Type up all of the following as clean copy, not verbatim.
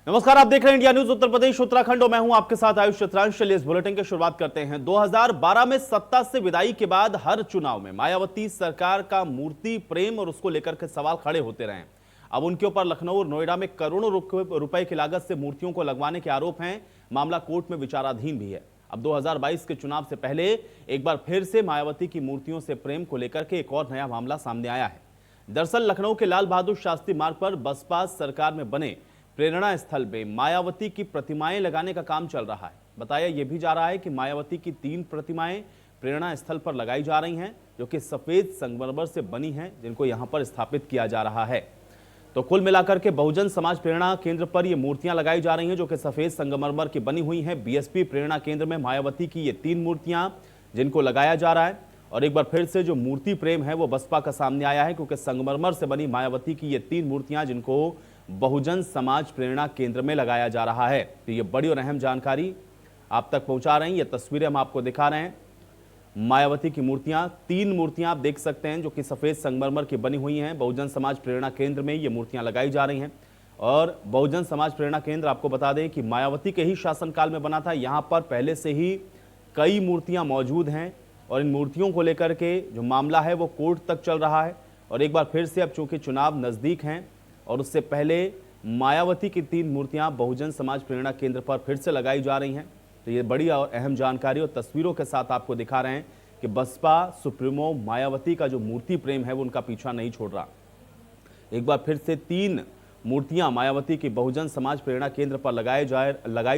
नमस्कार, आप देख रहे हैं इंडिया न्यूज उत्तर प्रदेश उत्तराखंड और मैं हूं आपके साथ आयुष चित्रांश। चलिए इस बुलेटिन की शुरुआत करते हैं। 2012 में सत्ता से विदाई के बाद हर चुनाव में मायावती सरकार का मूर्ति प्रेम और उसको लेकर के सवाल खड़े होते रहे। अब उनके ऊपर लखनऊ और नोएडा में करोड़ों रुपए की लागत से मूर्तियों को लगवाने के आरोप हैं। मामला कोर्ट में विचाराधीन भी है। अब 2022 के चुनाव से पहले एक बार फिर से मायावती की मूर्तियों से प्रेम को लेकर के एक और नया मामला सामने आया है। दरअसल लखनऊ के लाल बहादुर शास्त्री मार्ग पर बसपा सरकार में बने प्रेरणा स्थल में मायावती की प्रतिमाएं लगाने का काम चल रहा है। बताया यह भी जा रहा है कि मायावती की 3 प्रतिमाएं प्रेरणा स्थल पर लगाई जा रही हैं, जो कि सफेद संगमरमर से बनी हैं, जिनको यहां पर स्थापित किया जा रहा है। तो कुल मिलाकर के बहुजन समाज प्रेरणा केंद्र पर ये मूर्तियां लगाई जा रही हैं, जो कि सफेद संगमरमर की बनी हुई हैं। बीएसपी प्रेरणा केंद्र में मायावती की ये 3 मूर्तियां जिनको लगाया जा रहा है। और एक बार फिर से जो मूर्ति प्रेम है वो बसपा का सामने आया है, क्योंकि संगमरमर से बनी मायावती की ये 3 मूर्तियां जिनको बहुजन समाज प्रेरणा केंद्र में लगाया जा रहा है। तो ये बड़ी और अहम जानकारी आप तक पहुंचा रहे हैं। ये तस्वीरें हम आपको दिखा रहे हैं। मायावती की मूर्तियां, 3 मूर्तियां आप देख सकते हैं, जो कि सफेद संगमरमर की बनी हुई हैं। बहुजन समाज प्रेरणा केंद्र में ये मूर्तियां लगाई जा रही हैं। और बहुजन समाज प्रेरणा केंद्र आपको बता दें कि मायावती के ही शासनकाल में बना था। यहाँ पर पहले से ही कई मूर्तियां मौजूद हैं और इन मूर्तियों को लेकर के जो मामला है वो कोर्ट तक चल रहा है। और एक बार फिर से अब चूंकि चुनाव नजदीक हैं और उससे पहले मायावती की 3 मूर्तियां बहुजन समाज प्रेरणा केंद्र पर फिर से लगाई जा रही हैं। तो ये बड़ी और अहम जानकारी और तस्वीरों के साथ आपको दिखा रहे हैं कि बसपा सुप्रीमो मायावती का जो मूर्ति प्रेम है वो उनका पीछा नहीं छोड़ रहा। एक बार फिर से 3 मूर्तियां मायावती की बहुजन समाज प्रेरणा केंद्र पर लगाई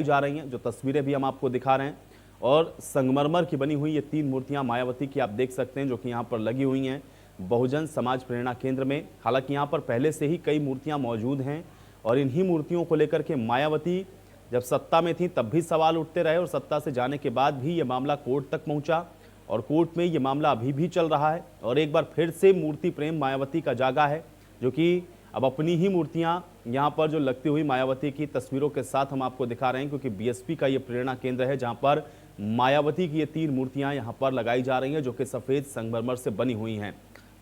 जा रही हैं, जो तस्वीरें भी हम आपको दिखा रहे हैं। और संगमरमर की बनी हुई ये 3 मूर्तियां मायावती की आप देख सकते हैं, जो कि यहाँ पर लगी हुई हैं बहुजन समाज प्रेरणा केंद्र में। हालांकि यहाँ पर पहले से ही कई मूर्तियां मौजूद हैं और इन्हीं मूर्तियों को लेकर के मायावती जब सत्ता में थी तब भी सवाल उठते रहे और सत्ता से जाने के बाद भी ये मामला कोर्ट तक पहुंचा और कोर्ट में ये मामला अभी भी चल रहा है। और एक बार फिर से मूर्ति प्रेम मायावती का जागा है, जो कि अब अपनी ही मूर्तियां यहाँ पर जो लगती हुई मायावती की तस्वीरों के साथ हम आपको दिखा रहे हैं, क्योंकि बीएसपी का ये प्रेरणा केंद्र है जहाँ पर मायावती की ये 3 मूर्तियां यहाँ पर लगाई जा रही हैं, जो कि सफेद संगमरमर से बनी हुई हैं।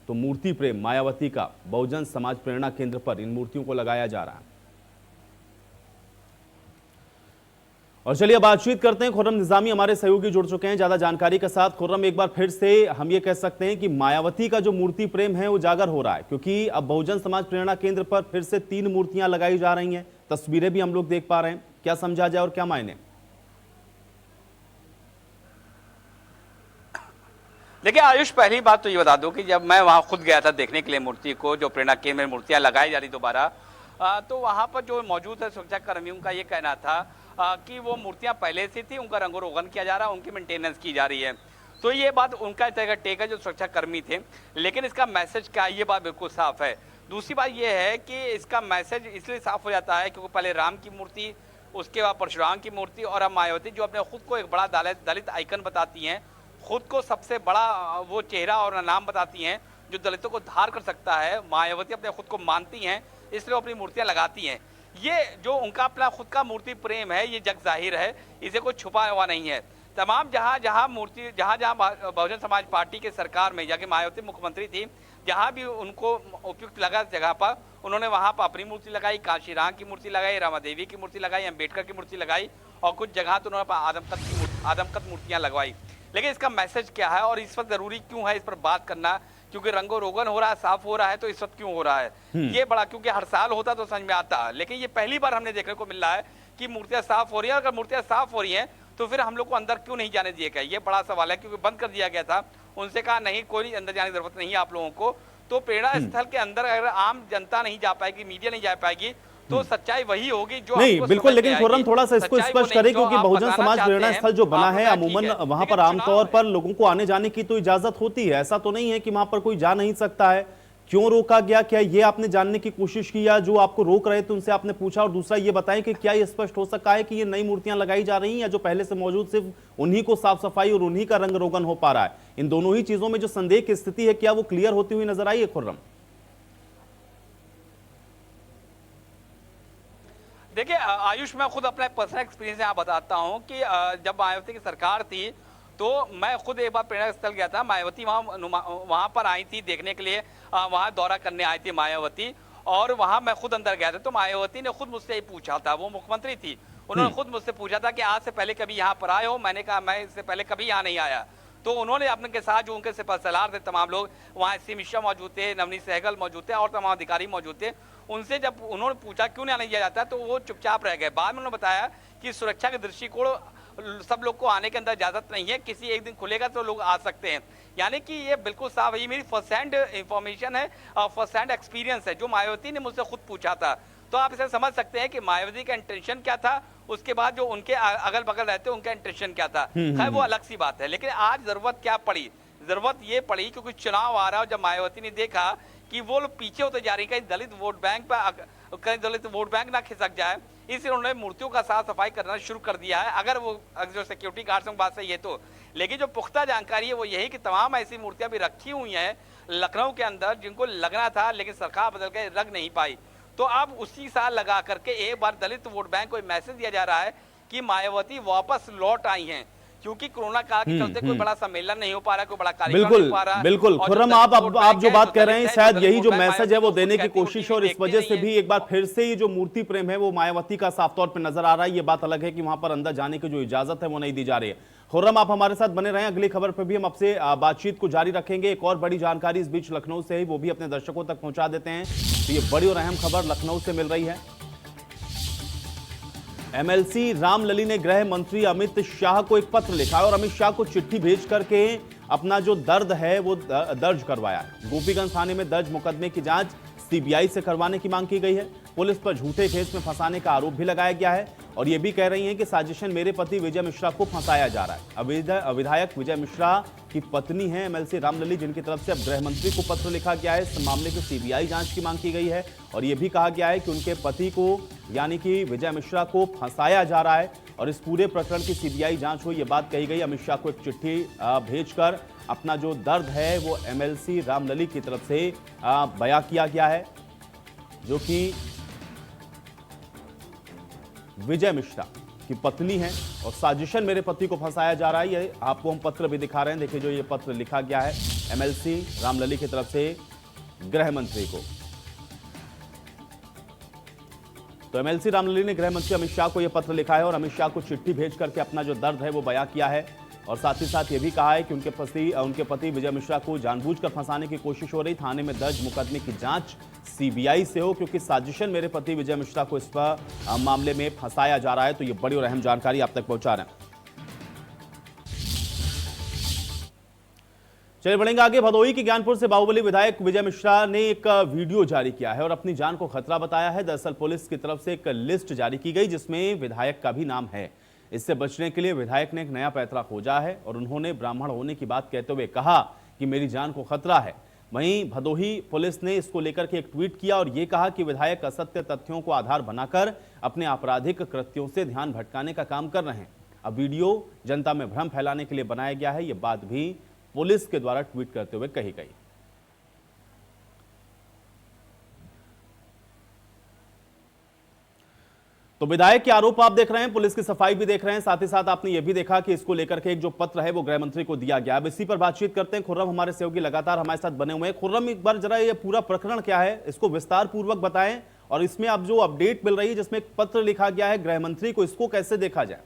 तो मूर्ति प्रेम मायावती का बहुजन समाज प्रेरणा केंद्र पर इन मूर्तियों को लगाया जा रहा है। और चलिए बातचीत करते हैं। खुर्रम निजामी हमारे सहयोगी जुड़ चुके हैं ज्यादा जानकारी के साथ। खुर्रम, एक बार फिर से हम ये कह सकते हैं कि मायावती का जो मूर्ति प्रेम है वो जागर हो रहा है, क्योंकि अब बहुजन समाज प्रेरणा केंद्र पर फिर से 3 मूर्तियां लगाई जा रही हैं। तस्वीरें भी हम लोग देख पा रहे हैं। क्या समझा जाए और क्या मायने? देखिए आयुष, पहली बात तो ये बता दूं कि जब मैं वहां खुद गया था देखने के लिए मूर्ति को, जो प्रेरणा केंद्र में मूर्तियां लगाई जा रही दोबारा, तो वहां पर जो मौजूद है सुरक्षा कर्मियों का ये कहना था कि वो मूर्तियां पहले से थी, उनका रंगोरोगन किया जा रहा है, उनकी मेंटेनेंस की जा रही है। तो ये बात उनका टेक है जो सुरक्षा कर्मी थे। लेकिन इसका मैसेज क्या है, ये बात बिल्कुल साफ है। दूसरी बात यह है कि इसका मैसेज इसलिए साफ हो जाता है क्योंकि पहले राम की मूर्ति, उसके बाद परशुराम की मूर्ति और अब मायावती, जो अपने खुद को एक बड़ा दलित आइकन बताती हैं, खुद को सबसे बड़ा वो चेहरा और नाम बताती हैं जो दलितों को धार कर सकता है। मायावती अपने खुद को मानती हैं, इसलिए वो अपनी मूर्तियां लगाती हैं। ये जो उनका अपना खुद का मूर्ति प्रेम है ये जग जाहिर है, इसे कोई छुपा हुआ नहीं है। तमाम जहाँ बहुजन समाज पार्टी के सरकार में जाके मायावती मुख्यमंत्री थी, जहाँ भी उनको उपयुक्त लगा जगह पर उन्होंने वहाँ पर अपनी मूर्ति लगाई, काशीराम की मूर्ति लगाई, रामा देवी की मूर्ति लगाई, अम्बेडकर की मूर्ति लगाई और कुछ जगह तो उन्होंने आदमकद मूर्तियाँ लगवाई। लेकिन इसका मैसेज क्या है और इस वक्त जरूरी क्यों है इस पर बात करना, क्योंकि रंगो रोगन हो रहा है, साफ हो रहा है, तो इस वक्त क्यों हो रहा है ये बड़ा, क्योंकि हर साल होता तो समझ में आता, लेकिन ये पहली बार हमने देखने को मिल रहा है कि मूर्तियां साफ हो रही है। अगर मूर्तियां साफ हो रही हैं तो फिर हम लोग को अंदर क्यों नहीं जाने दिया गया, ये बड़ा सवाल है। क्योंकि बंद कर दिया गया था, उनसे कहा नहीं कोई अंदर जाने की जरूरत नहीं है आप लोगों को। तो प्रेरणा स्थल के अंदर अगर आम जनता नहीं जा पाएगी, मीडिया नहीं जा पाएगी, तो सच्चाई वही होगी जो नहीं बिल्कुल। लेकिन खुर्रम थोड़ा सा इसको स्पष्ट करें, क्योंकि बहुजन समाज प्रेरणा स्थल जो बना है अमूमन वहां पर आमतौर पर लोगों को आने जाने की तो इजाजत होती है, ऐसा तो नहीं है कि वहां पर कोई जा नहीं सकता है। क्यों रोका गया, क्या ये आपने जानने की कोशिश की या जो आपको रोक रहे थे उनसे आपने पूछा? और दूसरा ये बताएं कि क्या ये स्पष्ट हो सकता है कि ये नई मूर्तियां लगाई जा रही हैं या जो पहले से मौजूद सिर्फ उन्हीं को साफ सफाई और उन्हीं का रंग रोगन हो पा रहा है? इन दोनों ही चीजों में जो संदेह की स्थिति है, क्या वो क्लियर होती हुई नजर आई है खुर्रम? देखिए आयुष, मैं खुद अपना पर्सनल एक्सपीरियंस यहाँ बताता हूँ कि जब मायावती की सरकार थी तो मैं खुद एक बार प्रेरणा स्थल गया था। मायावती वहाँ पर आई थी देखने के लिए, वहाँ दौरा करने आई थी मायावती। और वहां मैं खुद अंदर गया था, तो मायावती ने खुद मुझसे पूछा था, वो मुख्यमंत्री थी, उन्होंने खुद मुझसे पूछा था कि आज से पहले कभी यहाँ पर आए हो? मैंने कहा मैं इससे पहले कभी यहाँ नहीं आया। तो उन्होंने अपने के साथ जो उनके सिपहसालार थे तमाम लोग, वहाँ एस सी मिश्रा मौजूद थे, नवनीत सहगल मौजूद थे और तमाम अधिकारी मौजूद थे, उनसे जब उन्होंने पूछा क्यों नहीं किया जाता, तो वो चुपचाप रह गए। बाद में उन्होंने बताया कि सुरक्षा के दृष्टिकोण सब लोग को आने के अंदर इजाजत नहीं है, किसी एक दिन खुलेगा तो लोग आ सकते हैं। यानी कि ये बिल्कुल साफ है, ये मेरी फर्स्ट हैंड इंफॉर्मेशन है और फर्स्ट हैंड एक्सपीरियंस है, जो मायावती ने मुझसे खुद पूछा था। तो आप इसे समझ सकते हैं कि मायावती का इंटेंशन क्या था, उसके बाद जो उनके अगल बगल रहते उनका इंटेंशन क्या था। खैर वो अलग सी बात है, लेकिन आज जरूरत क्या पड़ी? जरूरत ये पड़ी क्योंकि चुनाव आ रहा है, जब मायावती ने देखा कि वो लोग पीछे होते जा रही है, कहीं दलित वोट बैंक पर कहीं दलित वोट बैंक ना खिसक जाए, इसलिए उन्होंने मूर्तियों का साफ सफाई करना शुरू कर दिया है। अगर वो जो सिक्योरिटी गार्ड से बात सही है तो, लेकिन जो पुख्ता जानकारी है वो यही कि तमाम ऐसी मूर्तियां भी रखी हुई हैं लखनऊ के अंदर, जिनको लगना था लेकिन सरकार बदल के रख नहीं पाई। तो अब उसी साल लगा करके एक बार दलित वोट बैंक को मैसेज दिया जा रहा है कि मायावती वापस लौट आई हैं, क्योंकि कोरोना काल के चलते कोई बड़ा सम्मेलन नहीं हो पा रहा, कोई बड़ा कार्यक्रम नहीं हो पा रहा। बिल्कुल खुर्रम, आप जो बात कर रहे हैं शायद यही जो मैसेज है वो देने की कोशिश, और इस वजह से भी एक बार फिर से ये जो मूर्ति प्रेम है वो मायावती का साफ तौर पर नजर आ रहा है। ये बात अलग है कि वहां पर अंदर जाने की जो इजाजत है वो नहीं दी जा रही है। खुर्रम, आप हमारे साथ बने रहें, अगली खबर पर भी हम आपसे बातचीत को जारी रखेंगे। एक और बड़ी जानकारी इस बीच लखनऊ से ही, वो भी अपने दर्शकों तक पहुंचा देते हैं। तो ये बड़ी और अहम खबर लखनऊ से मिल रही है। एमएलसी रामलली ने गृह मंत्री अमित शाह को एक पत्र लिखा और अमित शाह को चिट्ठी भेज करके अपना जो दर्द है वो दर्ज करवाया। गोपीगंज थाने में दर्ज मुकदमे की जांच सीबीआई से करवाने की मांग की गई है। पुलिस पर झूठे केस में फंसाने का आरोप भी लगाया गया है और ये भी कह रही हैं कि साजिशन मेरे पति विजय मिश्रा को फंसाया जा रहा है। विधायक विजय मिश्रा की पत्नी है एमएलसी रामलली, जिनकी तरफ से अब गृह मंत्री को पत्र लिखा गया है। इस मामले की सीबीआई जांच की मांग की गई है और यह भी कहा गया है कि उनके पति को यानी कि विजय मिश्रा को फंसाया जा रहा है और इस पूरे प्रकरण की सीबीआई जांच हो, ये बात कही गई। अमित शाह को एक चिट्ठी भेजकर अपना जो दर्द है वो एमएलसी रामलली की तरफ से बयां किया गया है, जो कि विजय मिश्रा की पत्नी है और साजिशन मेरे पति को फंसाया जा रहा है। ये आपको हम पत्र भी दिखा रहे हैं, देखिए जो ये पत्र लिखा गया है एमएलसी रामलली की तरफ से गृह मंत्री को। तो एमएलसी रामलली ने गृह मंत्री अमित शाह को यह पत्र लिखा है और अमित शाह को चिट्ठी भेज करके अपना जो दर्द है वो बयां किया है और साथ ही साथ ये भी कहा है कि उनके पति विजय मिश्रा को जानबूझकर फंसाने की कोशिश हो रही। थाने में दर्ज मुकदमे की जांच सीबीआई से हो, क्योंकि साजिशन मेरे पति विजय मिश्रा को इस पर मामले में फंसाया जा रहा है। तो ये बड़ी और अहम जानकारी आप तक पहुंचा रहे हैं। चलिए बढ़ेंगे आगे। भदोही के ज्ञानपुर से बाहुबली विधायक विजय मिश्रा ने एक वीडियो जारी किया है और अपनी जान को खतरा बताया है। दरअसल पुलिस की तरफ से एक लिस्ट जारी की गई जिसमें विधायक का भी नाम है। इससे बचने के लिए विधायक ने एक नया पैतरा खोजा है और उन्होंने ब्राह्मण होने की बात कहते हुए कहा कि मेरी जान को खतरा है। वहीं भदोही पुलिस ने इसको लेकर के एक ट्वीट किया और यह कहा कि विधायक असत्य तथ्यों को आधार बनाकर अपने आपराधिक कृत्यों से ध्यान भटकाने का काम कर रहे हैं। अब वीडियो जनता में भ्रम फैलाने के लिए बनाया गया है, यह बात भी पुलिस के द्वारा ट्वीट करते हुए कही गई। तो विधायक के आरोप आप देख रहे हैं, पुलिस की सफाई भी देख रहे हैं, साथ ही साथ आपने यह भी देखा कि इसको लेकर के एक जो पत्र है वो गृह मंत्री को दिया गया। अब इसी पर बातचीत करते हैं। खुर्रम हमारे सहयोगी लगातार हमारे साथ बने हुए हैं। खुर्रम, एक बार जरा ये पूरा प्रकरण क्या है इसको विस्तार पूर्वक बताएं और इसमें अब जो अपडेट मिल रही है जिसमें एक पत्र लिखा गया है गृह मंत्री को, इसको कैसे देखा जाए?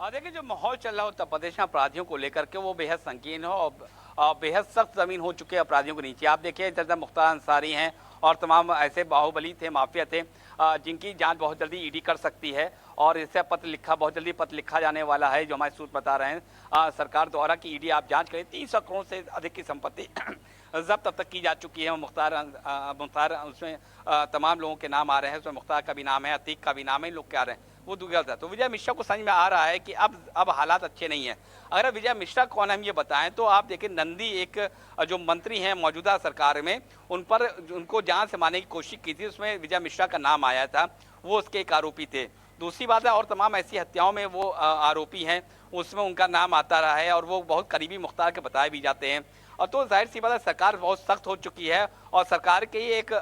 देखिए जो माहौल चल रहा है उत्तर प्रदेश में अपराधियों को लेकर के वो बेहद संकीर्ण हो और बेहद सख्त जमीन हो चुके हैं अपराधियों के नीचे। आप देखिए जैसे मुख्तार अंसारी हैं और तमाम ऐसे बाहुबली थे, माफिया थे, जिनकी जांच बहुत जल्दी ईडी कर सकती है और इससे बहुत जल्दी पत्र लिखा जाने वाला है, जो हमारे सूत्र बता रहे हैं सरकार द्वारा कि ईडी आप जांच करें। 300 करोड़ से अधिक की संपत्ति जब्त अब तक की जा चुकी है। मुख्तार उसमें तमाम लोगों के नाम आ रहे हैं, उसमें मुख्तार का भी नाम है, अतीक का भी नाम है, लोग क्या आ रहे हैं वो दुगल था। तो विजय मिश्रा को समझ में आ रहा है कि अब हालात अच्छे नहीं है। अगर विजय मिश्रा कौन हम ये बताएं तो आप देखिए नंदी एक जो मंत्री हैं मौजूदा सरकार में, उन पर उनको जान से मारने की कोशिश की थी, उसमें विजय मिश्रा का नाम आया था, वो उसके एक आरोपी थे। दूसरी बात है और तमाम ऐसी हत्याओं में वो आरोपी हैं, उसमें उनका नाम आता रहा है और वो बहुत करीबी मुख्तार के बताए भी जाते हैं। और तो जाहिर सी बात है सरकार बहुत सख्त हो चुकी है और सरकार के ही एक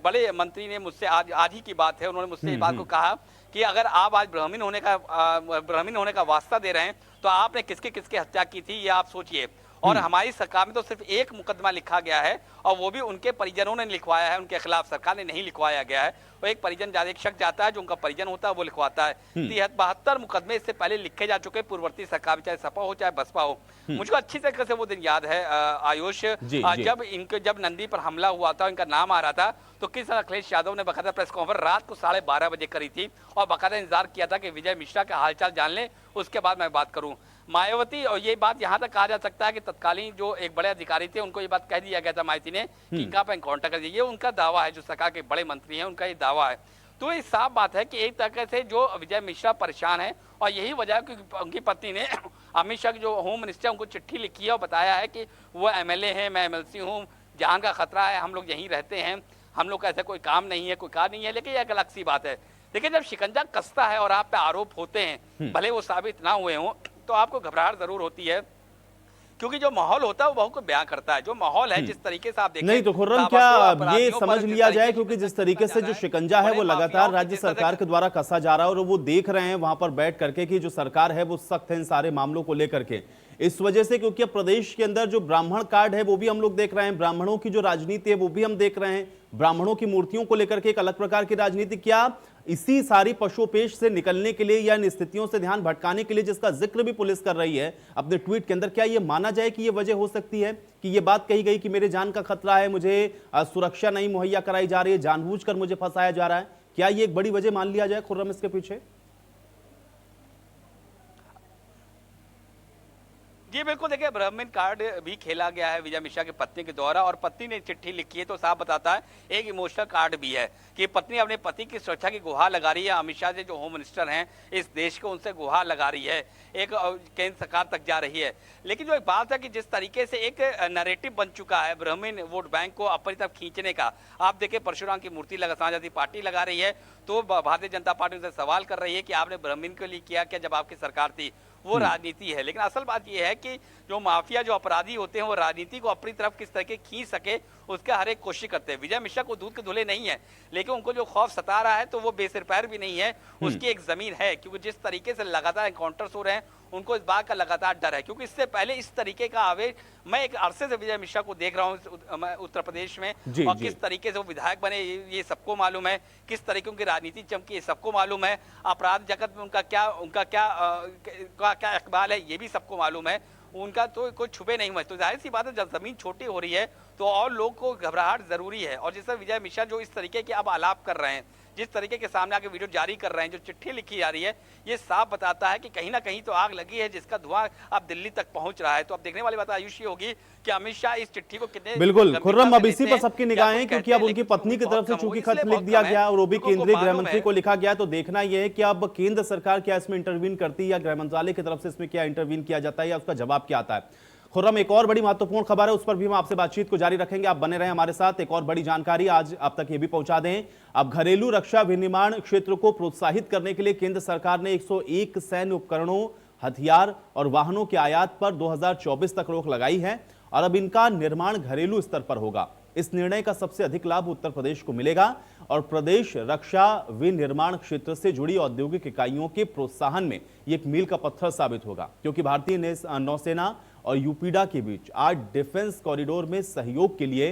बड़े मंत्री ने मुझसे आज ही की बात है, उन्होंने मुझसे इस बात को कहा कि अगर आप आज ब्राह्मण होने का वास्ता दे रहे हैं तो आपने किसके किसके हत्या की थी ये आप सोचिए। और हमारी सरकार में तो सिर्फ एक मुकदमा लिखा गया है और वो भी उनके परिजनों ने लिखवाया है, उनके खिलाफ सरकार ने नहीं लिखवाया गया है। वो एक परिजन एक शख्स जाता है जो उनका परिजन होता है वो लिखवाता है। 72 मुकदमे इससे पहले लिखे जा चुके पूर्ववर्ती सरकार, चाहे सपा हो चाहे बसपा हो। मुझे अच्छी तरीके से वो दिन याद है आयुष, जब नंदी पर हमला हुआ था, इनका नाम आ रहा था, तो किस तरह अखिलेश यादव ने बकायदा प्रेस कॉन्फ्रेंस रात को 12:30 बजे करी थी और बकायदा इंतजार किया था कि विजय मिश्रा का हालचाल जान ले, उसके बाद मैं बात करूं। मायावती, और ये बात यहां तक कहा जा सकता है कि तत्कालीन जो एक बड़े अधिकारी थे उनको ये बात कह दिया गया था मायावती ने कि इनका पर एनकाउंटर कर दीजिए। उनका दावा है, जो सरकार के बड़े मंत्री हैं उनका ये दावा है। तो ये साफ बात है कि एक तरह से जो विजय मिश्रा परेशान है और यही वजह है कि उनकी पत्नी ने अमित शाह जो होम मिनिस्टर उनको चिट्ठी लिखी है और बताया है कि वो एमएलए हैं, मैं एमएलसी हूँ, जान का खतरा है, हम लोग यहीं रहते हैं, हम लोग का ऐसा कोई काम नहीं है, कोई कार नहीं है। लेकिन ये एक अलग सी बात है। लेकिन जब शिकंजा कसता है और आप पे आरोप होते हैं, भले वो साबित ना हुए हों, तो आपको घबराहट जरूर होती है, क्योंकि जो माहौल होता है वो बहुत को बयां करता है। जो माहौल है, जिस तरीके से आप देखें, नहीं तो खुर्रम, क्या ये समझ लिया जाए, क्योंकि जिस तरीके से जो शिकंजा है वो लगातार राज्य सरकार के द्वारा कसा जा रहा है और वो देख रहे हैं वहां पर बैठ करके कि जो सरकार है वो सख्त है इन सारे मामलों को लेकर के, इस वजह से, क्योंकि अब प्रदेश के अंदर जो ब्राह्मण कार्ड है वो भी हम लोग देख रहे हैं, ब्राह्मणों की जो राजनीति है वो भी हम देख रहे हैं, ब्राह्मणों की मूर्तियों को लेकर के एक अलग प्रकार की राजनीति। क्या इसी सारी पशुपेश से निकलने के लिए या इन स्थितियों से ध्यान भटकाने के लिए, जिसका जिक्र भी पुलिस कर रही है अपने ट्वीट के अंदर, क्या ये माना जाए कि ये वजह हो सकती है कि ये बात कही गई कि मेरे जान का खतरा है, मुझे सुरक्षा नहीं मुहैया कराई जा रही है, जानबूझकर मुझे फंसाया जा रहा है, क्या ये एक बड़ी वजह मान लिया जाए खुर्रम इसके पीछे? जी बिल्कुल, देखिए ब्राह्मण कार्ड भी खेला गया है विजय मिश्रा की पत्नी के द्वारा, और पत्नी ने चिट्ठी लिखी है तो साफ बताता है, एक इमोशनल कार्ड भी है कि पत्नी अपने पति की सुरक्षा की गुहार लगा रही है। अमित शाह जी जो होम मिनिस्टर हैं इस देश को, उनसे गुहार लगा रही है, एक केंद्र सरकार तक जा रही है। लेकिन जो एक बात है कि जिस तरीके से एक नैरेटिव बन चुका है ब्राह्मण वोट बैंक को अपनी तरफ खींचने का, आप देखिए परशुराम की मूर्ति समाजवादी पार्टी लगा रही है, तो भारतीय जनता पार्टी उनसे सवाल कर रही है कि आपने ब्राह्मण के लिए किया क्या जब आपकी सरकार थी। वो राजनीति है। लेकिन असल बात यह है कि जो माफिया, जो अपराधी होते हैं, वो राजनीति को अपनी तरफ किस तरह के खींच सके उसका हर एक कोशिश करते हैं। विजय मिश्रा को दूध के धुले नहीं है, लेकिन उनको जो खौफ सता रहा है तो वो बेसिर पैर भी नहीं है, उसकी एक जमीन है, क्योंकि जिस तरीके से लगातार एनकाउंटर्स हो रहे हैं उनको इस बात का लगातार डर है। क्योंकि इससे पहले इस तरीके का आवेग, मैं एक अरसे से विजय मिश्रा को देख रहा हूँ उत्तर प्रदेश में, और किस तरीके से वो विधायक बने ये सबको मालूम है, किस तरीके की राजनीति चमकी ये सबको मालूम है, अपराध जगत में उनका क्या इकबाल है ये भी सबको मालूम है, उनका तो कोई छुपे नहीं हुआ। तो जाहिर सी बात है, जब जमीन छोटी हो रही है तो और लोग को घबराहट जरूरी है। और जिस विजय मिश्रा जो इस तरीके के अब आलाप कर रहे हैं, जिस तरीके के सामने आके वीडियो जारी कर रहे हैं, जो चिट्ठी लिखी जा रही है, ये साफ बताता है कि कहीं ना कहीं तो आग लगी है जिसका धुआं अब दिल्ली तक पहुंच रहा है। तो अब देखने वाली बात आयुष होगी कि अमित शाह इस चिट्ठी को कितने, बिल्कुल खुर्रम, अब इसी पर सबकी निगाहें, क्योंकि अब उनकी पत्नी की तरफ से चूंकि खत लिख दिया गया और वो भी केंद्रीय गृह मंत्री को लिखा गया, तो देखना यह है कि अब केंद्र सरकार क्या इसमें इंटरवीन करती है या गृह मंत्रालय की तरफ से इसमें क्या इंटरवीन किया जाता है या उसका जवाब क्या आता है। खुर्रम, एक और बड़ी महत्वपूर्ण खबर है, उस पर भी हम आपसे बातचीत को जारी रखेंगे, आप बने रहें हमारे साथ। एक और बड़ी जानकारी आज आप तक ये भी पहुंचा दें, अब घरेलू रक्षा विनिर्माण क्षेत्र को प्रोत्साहित करने के लिए केंद्र सरकार ने 101 सैन्य उपकरणों, हथियार और वाहनों के आयात पर 2024 तक रोक लगाई है और अब इनका निर्माण घरेलू स्तर पर होगा। इस निर्णय का सबसे अधिक लाभ उत्तर प्रदेश को मिलेगा और प्रदेश रक्षा विनिर्माण क्षेत्र से जुड़ी औद्योगिक इकाइयों के प्रोत्साहन में ये एक मील का पत्थर साबित होगा, क्योंकि भारतीय नौसेना और यूपीडा के बीच आज डिफेंस कॉरिडोर में सहयोग के लिए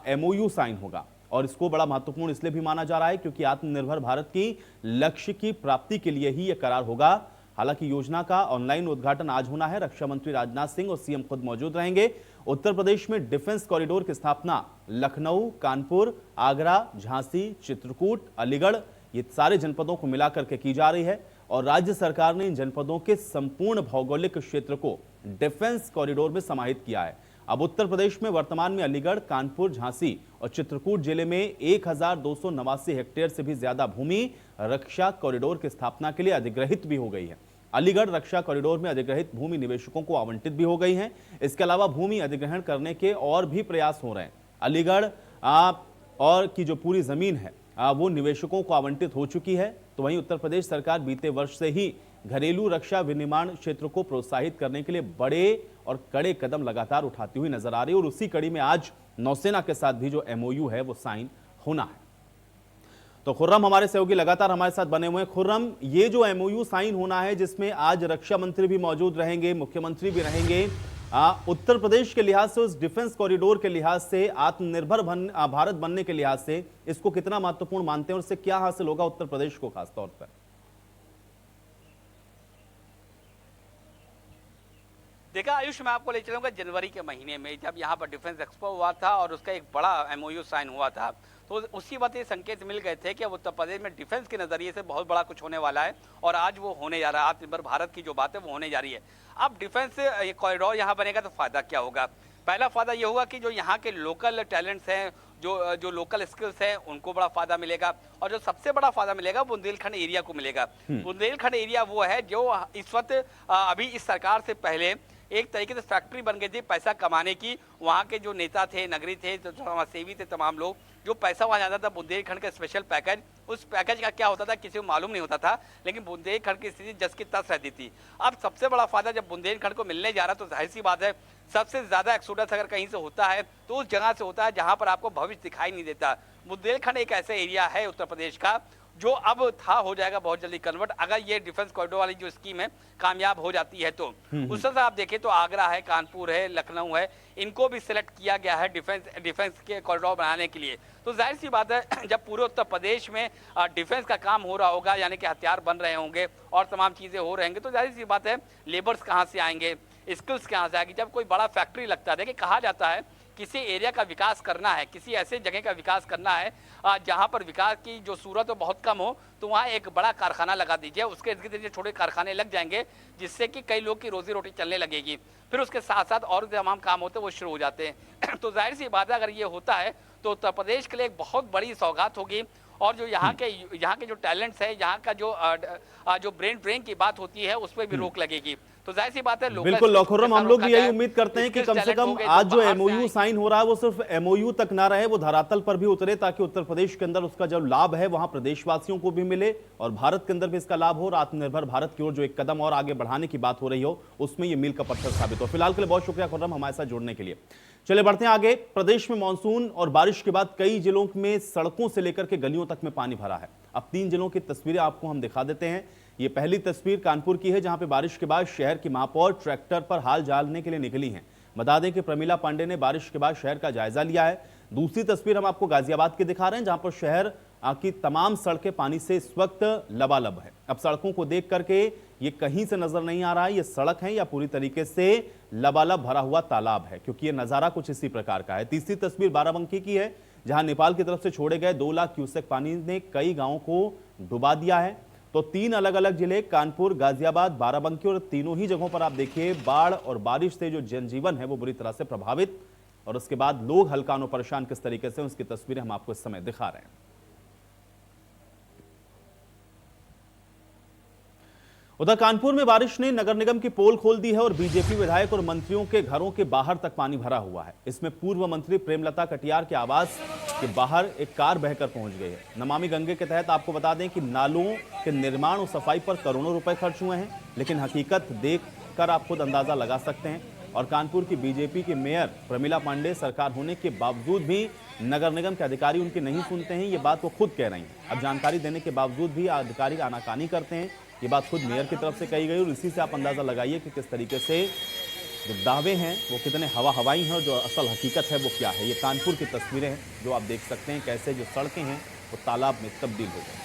एमओयू साइन होगा। और इसको बड़ा महत्वपूर्ण इसलिए भी माना जा रहा है क्योंकि आत्मनिर्भर भारत की लक्ष्य की प्राप्ति के लिए ही यह करार होगा। हालांकि योजना का ऑनलाइन उद्घाटन आज होना है, रक्षा मंत्री राजनाथ सिंह और सीएम खुद मौजूद रहेंगे। उत्तर प्रदेश में डिफेंस कॉरिडोर की स्थापना लखनऊ, कानपुर, आगरा, झांसी, चित्रकूट, अलीगढ़, ये सारे जनपदों को मिलाकर के की जा रही है और राज्य सरकार ने इन जनपदों के संपूर्ण भौगोलिक क्षेत्र को डिफेंस कॉरिडोर में समाहित किया है। अब उत्तर प्रदेश में वर्तमान में अलीगढ़, कानपुर, झांसी और चित्रकूट जिले में 1289 हेक्टेयर से भी ज्यादा भूमि रक्षा कॉरिडोर की स्थापना के लिए अधिग्रहित भी हो गई है। अलीगढ़ रक्षा कॉरिडोर में अधिग्रहित भूमि निवेशकों को आवंटित भी हो गई है। इसके अलावा भूमि अधिग्रहण करने के और भी प्रयास हो रहे हैं। अलीगढ़ और की जो पूरी जमीन है वो निवेशकों को आवंटित हो चुकी है। तो वहीं उत्तर प्रदेश सरकार बीते वर्ष से ही घरेलू रक्षा विनिर्माण क्षेत्र को प्रोत्साहित करने के लिए बड़े और कड़े कदम लगातार उठाती हुई नजर आ रही है और उसी कड़ी में आज नौसेना के साथ भी जो एमओयू है वो साइन होना है। तो खुर्रम हमारे सहयोगी लगातार हमारे साथ बने हुए हैं। खुर्रम, ये जो एमओयू साइन होना है जिसमें आज रक्षा मंत्री भी मौजूद रहेंगे, मुख्यमंत्री भी रहेंगे, उत्तर प्रदेश के लिहाज से, उस डिफेंस कॉरिडोर के लिहाज से, आत्मनिर्भर भारत बनने के लिहाज से इसको कितना महत्वपूर्ण मानते हैं और इससे क्या हासिल होगा उत्तर प्रदेश को खासतौर पर? देखा आयुष, मैं आपको ले चलूंगा जनवरी के महीने में जब यहाँ पर डिफेंस एक्सपो हुआ था और उसका एक बड़ा एमओयू साइन हुआ था, तो उसी वक्त ये संकेत मिल गए थे कि अब उत्तर प्रदेश में डिफेंस के नजरिए से बहुत बड़ा कुछ होने वाला है और आज वो होने जा रहा है। आत्मनिर्भर भारत की जो बात है वो होने जा रही है। अब डिफेंस कॉरिडोर यहाँ बनेगा तो फायदा क्या होगा? पहला फायदा ये होगा कि जो यहाँ के लोकल टैलेंट्स हैं, जो लोकल स्किल्स हैं, उनको बड़ा फायदा मिलेगा। और जो सबसे बड़ा फायदा मिलेगा बुंदेलखंड एरिया को मिलेगा। बुंदेलखंड एरिया वो है जो इस वक्त अभी इस सरकार से पहले एक तरीके से फैक्ट्री बन गई थी पैसा कमाने की। वहाँ के जो नेता थे, नगरी थे, समाजसेवी थे, तमाम लोग जो पैसा वहाँ जाता था बुंदेलखंड का स्पेशल पैकेज, उस पैकेज का क्या होता था किसी को मालूम नहीं होता था, लेकिन बुंदेलखंड की स्थिति जस की तस रहती थी। अब सबसे बड़ा फायदा जब बुंदेलखंड को मिलने जा रहा है तो जाहिर सी बात है सबसे ज्यादा एक्सोडस अगर कहीं से होता है तो उस जगह से होता है जहां पर आपको भविष्य दिखाई नहीं देता। बुंदेलखंड एक ऐसा एरिया है उत्तर प्रदेश का जो अब हो जाएगा बहुत जल्दी कन्वर्ट, अगर ये डिफेंस कॉरिडोर वाली जो स्कीम है कामयाब हो जाती है तो। उस तरह से आप देखें तो आगरा है, कानपुर है, लखनऊ है, इनको भी सिलेक्ट किया गया है डिफेंस के कॉरिडोर बनाने के लिए। तो जाहिर सी बात है जब पूरे उत्तर प्रदेश में डिफेंस का काम हो रहा होगा, यानी कि हथियार बन रहे होंगे और तमाम चीजें हो रहेंगे, तो जाहिर सी बात है लेबर्स कहाँ से आएंगे, स्किल्स कहाँ से आएगी। जब कोई बड़ा फैक्ट्री लगता है, देखिए कहा जाता है किसी एरिया का विकास करना है, किसी ऐसे जगह का विकास करना है जहां पर विकास की जो सूरत हो बहुत कम हो, तो वहां एक बड़ा कारखाना लगा दीजिए, उसके इर्द गिर्द छोटे कारखाने लग जाएंगे जिससे कि कई लोग की रोजी रोटी चलने लगेगी। फिर उसके साथ साथ और तमाम काम होते हैं वो शुरू हो जाते हैं। तो जाहिर सी बात है अगर ये होता है तो उत्तर प्रदेश के लिए एक बहुत बड़ी सौगात होगी। और जो यहाँ के जो टैलेंट्स है, यहाँ का जो ब्रेन की बात होती है उस पर भी रोक लगेगी। तो जाहिर सी बात है बिल्कुल लौखुर्रम, हम लोग भी यही उम्मीद करते हैं कि कम से कम आज जो एमओयू साइन हो रहा है वो सिर्फ एमओयू तक ना रहे, वो धरातल पर भी उतरे, ताकि उत्तर प्रदेश के अंदर उसका जो लाभ है वहां प्रदेशवासियों को भी मिले और भारत के अंदर भी इसका लाभ हो और आत्मनिर्भर भारत की ओर जो एक कदम और आगे बढ़ाने की बात हो रही हो उसमें ये मील का पत्थर साबित हो। फिलहाल के लिए बहुत शुक्रिया खुर्रम हमारे साथ जुड़ने के लिए। चले बढ़ते हैं आगे। प्रदेश में मानसून और बारिश के बाद कई जिलों में सड़कों से लेकर के गलियों तक में पानी भरा है। अब 3 जिलों की तस्वीरें आपको हम दिखा देते हैं। ये पहली तस्वीर कानपुर की है जहां पे बारिश के बाद शहर की महापौर ट्रैक्टर पर हाल झाड़ने के लिए निकली हैं। बता दें कि प्रमिला पांडे ने बारिश के बाद शहर का जायजा लिया है। दूसरी तस्वीर हम आपको गाजियाबाद की दिखा रहे हैं जहां पर शहर की तमाम सड़कें पानी से इस वक्त लबालब है। अब सड़कों को देख करके ये कहीं से नजर नहीं आ रहा है ये सड़क है या पूरी तरीके से लबालब भरा हुआ तालाब है, क्योंकि ये नजारा कुछ इसी प्रकार का है। तीसरी तस्वीर बाराबंकी की है जहां नेपाल की तरफ से छोड़े गए 2 लाख क्यूसेक पानी ने कई गांवों को डुबा दिया है। तो 3 अलग अलग जिले कानपुर, गाजियाबाद, बाराबंकी और तीनों ही जगहों पर आप देखिए बाढ़ और बारिश से जो जनजीवन है वो बुरी तरह से प्रभावित और उसके बाद लोग हल्कानो परेशान किस तरीके से उसकी तस्वीरें हम आपको इस समय दिखा रहे हैं। उधर कानपुर में बारिश ने नगर निगम की पोल खोल दी है और बीजेपी विधायक और मंत्रियों के घरों के बाहर तक पानी भरा हुआ है। इसमें पूर्व मंत्री प्रेमलता कटियार के आवास के बाहर एक कार बहकर पहुंच गई है। नमामि गंगे के तहत आपको बता दें कि नालों के निर्माण और सफाई पर करोड़ों रुपए खर्च हुए हैं, लेकिन हकीकत देखकर आप खुद अंदाजा लगा सकते हैं। और कानपुर की बीजेपी के मेयर प्रमिला पांडे सरकार होने के बावजूद भी नगर निगम के अधिकारी उनकी नहीं सुनते हैं, ये बात वो खुद कह रही हैं। अब जानकारी देने के बावजूद भी अधिकारी आनाकानी करते हैं, ये बात खुद मेयर की तरफ से कही गई और इसी से आप अंदाजा लगाइए कि किस तरीके से जो दावे हैं वो कितने हवाई हैं और जो असल हकीकत है वो क्या है। ये कानपुर की तस्वीरें हैं जो आप देख सकते हैं कैसे जो सड़कें हैं वो तालाब में तब्दील हो गई।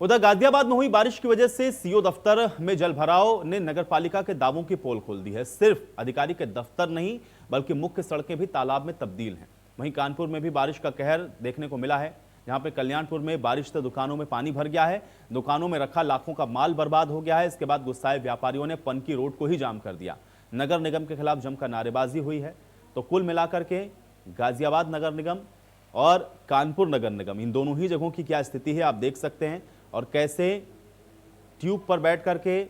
उधर गाजियाबाद में हुई बारिश की वजह से सीओ दफ्तर में जलभराव ने नगरपालिका के दावों की पोल खोल दी है। सिर्फ अधिकारी के दफ्तर नहीं बल्कि मुख्य सड़कें भी तालाब में तब्दील हैं। वहीं कानपुर में भी बारिश का कहर देखने को मिला है, जहां पे कल्याणपुर में बारिश से दुकानों में पानी भर गया है, दुकानों में रखा लाखों का माल बर्बाद हो गया है। इसके बाद गुस्साए व्यापारियों ने पनकी रोड को ही जाम कर दिया। नगर निगम के खिलाफ जमकर नारेबाजी हुई है। तो कुल मिलाकर के गाजियाबाद नगर निगम और कानपुर नगर निगम इन दोनों ही जगहों की क्या स्थिति है आप देख सकते हैं और कैसे ट्यूब पर बैठ करके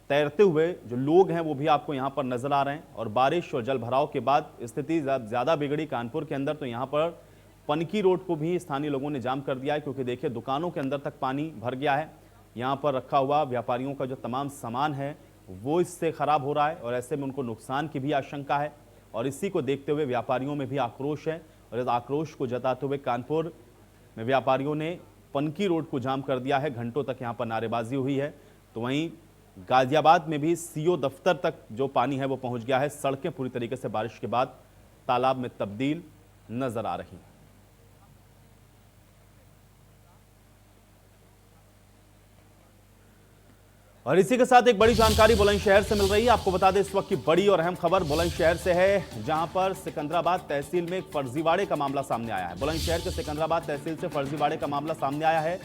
तैरते हुए जो लोग हैं वो भी आपको यहां पर नजर आ रहे हैं। और बारिश और जल भराव के बाद स्थिति ज्यादा बिगड़ी कानपुर के अंदर, तो यहां पर पनकी रोड को भी स्थानीय लोगों ने जाम कर दिया है, क्योंकि देखिए दुकानों के अंदर तक पानी भर गया है। यहाँ पर रखा हुआ व्यापारियों का जो तमाम सामान है वो इससे खराब हो रहा है और ऐसे में उनको नुकसान की भी आशंका है। और इसी को देखते हुए व्यापारियों में भी आक्रोश है और इस आक्रोश को जताते हुए कानपुर में व्यापारियों ने पनकी रोड को जाम कर दिया है। घंटों तक यहाँ पर नारेबाजी हुई है। तो वहीं गाजियाबाद में भी सीओ दफ्तर तक जो पानी है वो पहुंच गया है। सड़कें पूरी तरीके से बारिश के बाद तालाब में तब्दील नजर आ रही हैं। और इसी के साथ एक बड़ी जानकारी बुलंदशहर से मिल रही है। आपको बता दें इस वक्त की बड़ी और अहम खबर बुलंदशहर से है, जहां पर सिकंदराबाद तहसील में एक फर्जीवाड़े का मामला सामने आया है। बुलंदशहर के सिकंदराबाद तहसील से फर्जीवाड़े का मामला सामने आया है।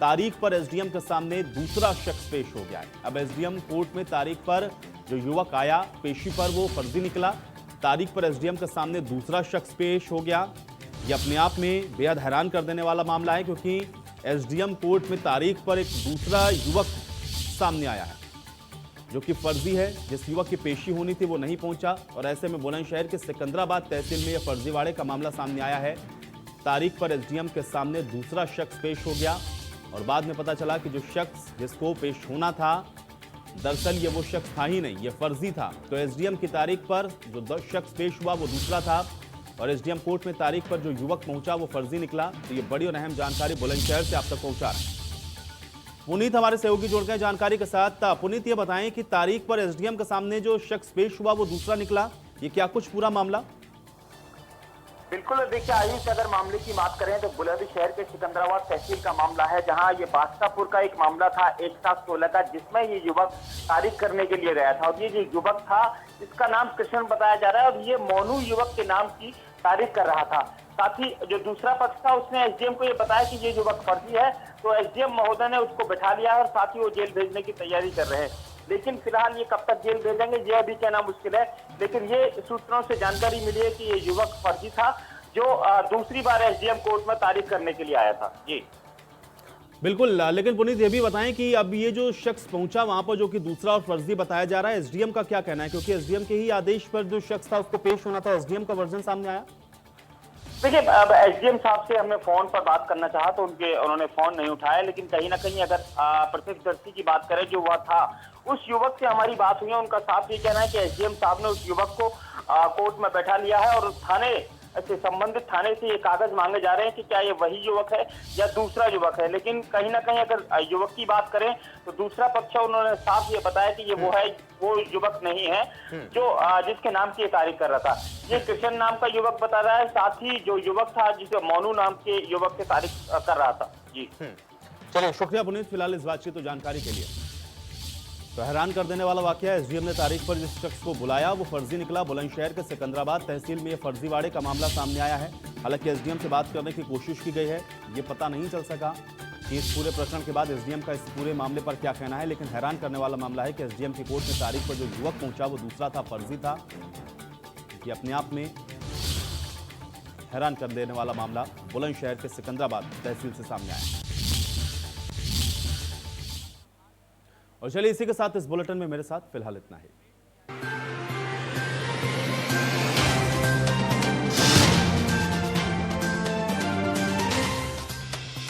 तारीख पर एसडीएम के सामने दूसरा शख्स पेश हो गया है। अब एसडीएम कोर्ट में तारीख पर जो युवक आया पेशी पर वो फर्जी निकला। तारीख पर एसडीएम के सामने दूसरा शख्स पेश हो गया। ये अपने आप में बेहद हैरान कर देने वाला मामला है, क्योंकि एसडीएम कोर्ट में तारीख पर एक दूसरा युवक सामने आया है जो कि फर्जी है। जिस युवक की पेशी होनी थी वो नहीं पहुंचा, और ऐसे में बुलंदशहर के सिकंदराबाद तहसील में यह फर्जीवाड़े का मामला सामने आया है। तारीख पर एसडीएम के सामने दूसरा शख्स पेश हो गया, और बाद में पता चला कि जो शख्स जिसको पेश होना था दरअसल ये वो शख्स था ही नहीं, ये फर्जी था। तो एसडीएम की तारीख पर जो शख्स पेश हुआ वो दूसरा था, और एसडीएम कोर्ट में तारीख पर जो युवक पहुंचा वो फर्जी निकला। तो ये बड़ी और अहम जानकारी बुलंदशहर से आप तक पहुंचा रहे हैं। पुनीत हमारे सहयोगी जुड़ गए जानकारी के साथ। पुनीत, ये बताएं कि तारीख पर एसडीएम के सामने जो शख्स पेश हुआ वो दूसरा निकला, ये क्या कुछ पूरा मामला? बिल्कुल, देखिए आयुष, अगर मामले की बात करें तो बुलंदशहर के सिकंदराबाद तहसील का मामला है, जहां ये बादशाहपुर का एक मामला था 1/7/16 का, जिसमें ये युवक तारीख करने के लिए गया था। और ये जो युवक था इसका नाम कृष्ण बताया जा रहा है, और ये मोनू युवक के नाम की तारीख कर रहा था। साथ ही जो दूसरा पक्ष था उसने एसडीएम को ये बताया कि ये युवक फर्जी है, तो एसडीएम महोदय ने उसको बैठा लिया और साथ ही वो जेल भेजने की तैयारी कर रहे हैं। लेकिन फिलहाल ये कब तक जेल भेजेंगे ये अभी कहना मुश्किल है। लेकिन ये सूत्रों से जानकारी मिली है कि ये युवक फर्जी था, जो दूसरी बार एसडीएम कोर्ट में तारीख करने के लिए आया था। जी बिल्कुल, लेकिन पुनीत ये भी बताएं कि अब ये जो शख्स पहुंचा वहां पर जो कि दूसरा और फर्जी बताया जा रहा है, एसडीएम का क्या कहना है? क्योंकि एसडीएम के ही आदेश पर जो शख्स था उसको पेश होना था, एसडीएम का वर्जन सामने आया। देखिए, अब एसडीएम साहब से हमने फोन पर बात करना चाहा तो उन्होंने फोन नहीं उठाया। लेकिन कहीं ना कहीं अगर प्रत्यक्षदर्शी की बात करें जो वह था, उस युवक से हमारी बात हुई है। उनका साफ ये कहना है कि एसडीएम साहब ने उस युवक को कोर्ट में बैठा लिया है, और थाने से संबंधित थाने से ये कागज मांगे जा रहे हैं कि क्या ये वही युवक है या दूसरा युवक है। लेकिन कहीं ना कहीं अगर युवक की बात करें तो दूसरा पक्ष उन्होंने साफ ये बताया कि ये वो युवक नहीं है जो जिसके नाम की ये तारीख कर रहा था। ये कृष्ण नाम का युवक बता रहा है, साथ ही जो युवक था जिसे मोनू नाम के युवक की तारीख कर रहा था। जी चलिए, शुक्रिया पुनीत फिलहाल इस बातचीत और जानकारी के लिए। तो हैरान कर देने वाला वाकया, एसडीएम ने तारीख पर जिस शख्स को बुलाया वो फर्जी निकला। बुलंदशहर के सिकंदराबाद तहसील में ये फर्जीवाड़े का मामला सामने आया है। हालांकि एसडीएम से बात करने की कोशिश की गई है, ये पता नहीं चल सका कि इस पूरे प्रकरण के बाद एसडीएम का इस पूरे मामले पर क्या कहना है। लेकिन हैरान करने वाला मामला है कि एसडीएम की कोर्ट में तारीख पर जो युवक पहुंचा वो दूसरा था, फर्जी था। ये अपने आप में हैरान कर देने वाला मामला बुलंदशहर के सिकंदराबाद तहसील से सामने आया। और चलिए इसी के साथ इस बुलेटिन में मेरे साथ फिलहाल इतना ही।